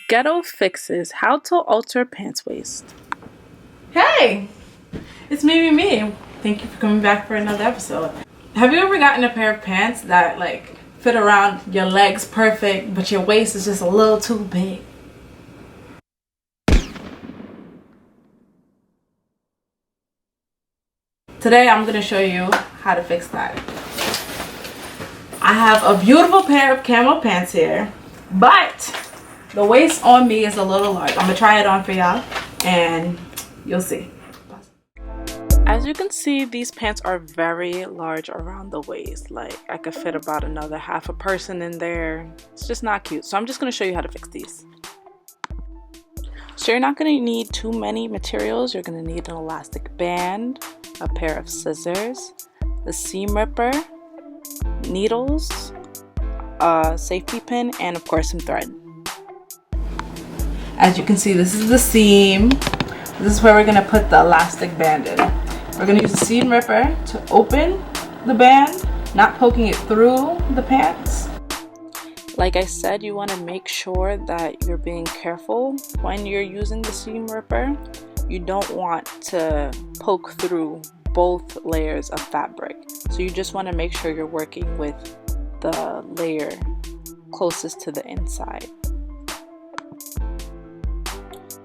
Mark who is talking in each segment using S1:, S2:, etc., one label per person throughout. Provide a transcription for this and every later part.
S1: Ghetto fixes how to alter pants waist.
S2: Hey, it's me. Thank you for coming back for another episode. Have you ever gotten a pair of pants that like fit around your legs perfect, but your waist is just a little too big? Today I'm gonna show you how to fix that. I have a beautiful pair of camel pants here, but the waist on me is a little large. I'm gonna try it on for y'all and you'll see.
S1: As you can see, these pants are very large around the waist. Like, I could fit about another half a person in there. It's just not cute. So I'm just gonna show you how to fix these. So you're not gonna need too many materials. You're gonna need an elastic band, a pair of scissors, a seam ripper, needles, a safety pin, and of course some thread.
S2: As you can see, this is the seam. This is where we're gonna put the elastic band in. We're gonna use a seam ripper to open the band, not poking it through the pants.
S1: Like I said, you want to make sure that you're being careful when you're using the seam ripper. You don't want to poke through both layers of fabric. So you just want to make sure you're working with the layer closest to the inside.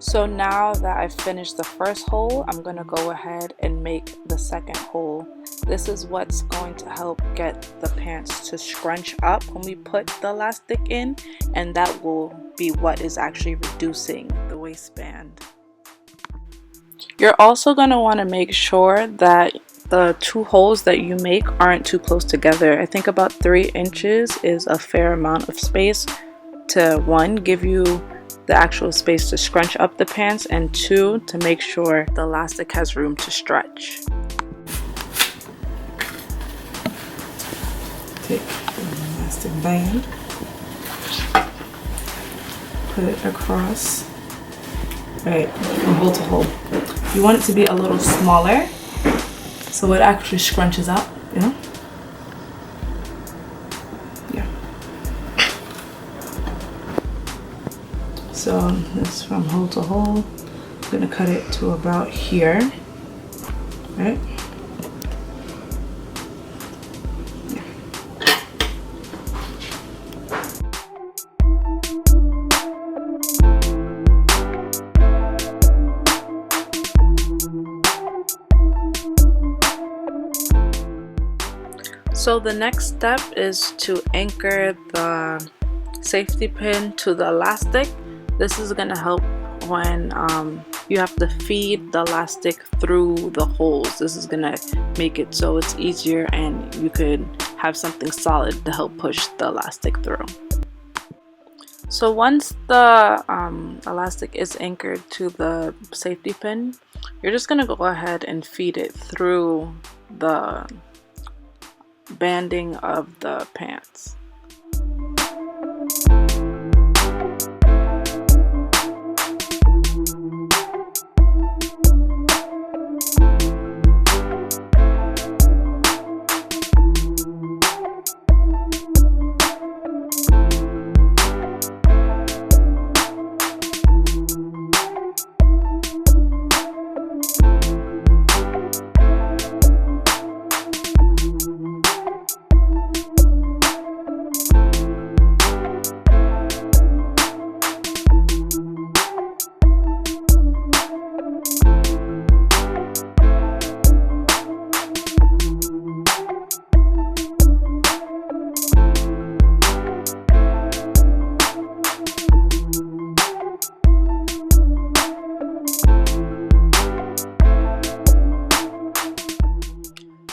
S1: So now that I've finished the first hole, I'm going to go ahead and make the second hole. This is what's going to help get the pants to scrunch up when we put the elastic in, and that will be what is actually reducing the waistband. You're also going to want to make sure that the two holes that you make aren't too close together. I think about 3 inches is a fair amount of space to, 1, give you the actual space to scrunch up the pants, and 2, to make sure the elastic has room to stretch.
S2: Take the elastic band, put it across, right, from hole to hole. You want it to be a little smaller so it actually scrunches up, you know? Yeah. So this from hole to hole. I'm gonna cut it to about here, right?
S1: So the next step is to anchor the safety pin to the elastic. This is going to help when you have to feed the elastic through the holes. This is going to make it so it's easier and you could have something solid to help push the elastic through. So once the elastic is anchored to the safety pin, you're just going to go ahead and feed it through the banding of the pants.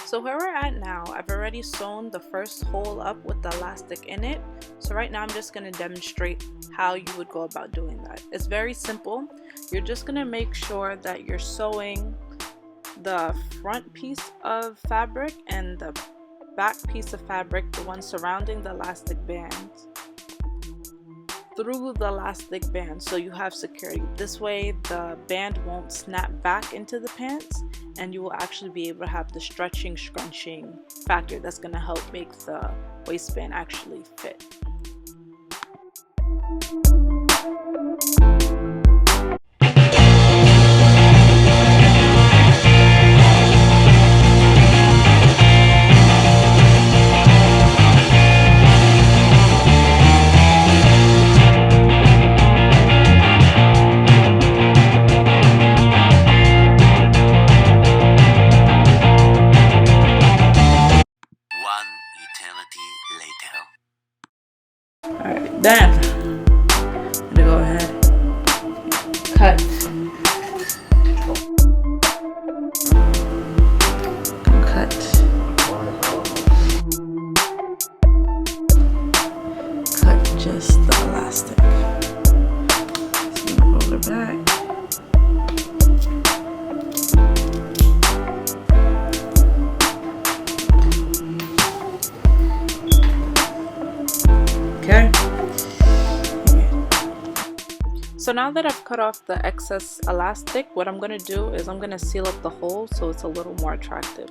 S1: So where we're at now, I've already sewn the first hole up with the elastic in it. So right now I'm just going to demonstrate how you would go about doing that. It's very simple. You're just going to make sure that you're sewing the front piece of fabric and the back piece of fabric, the one surrounding the elastic band, through the elastic band so you have security. This way the band won't snap back into the pants and you will actually be able to have the stretching, scrunching factor that's going to help make the waistband actually fit.
S2: elastic. So you hold it back. Okay.
S1: So now that I've cut off the excess elastic, what I'm going to do is I'm going to seal up the hole so it's a little more attractive.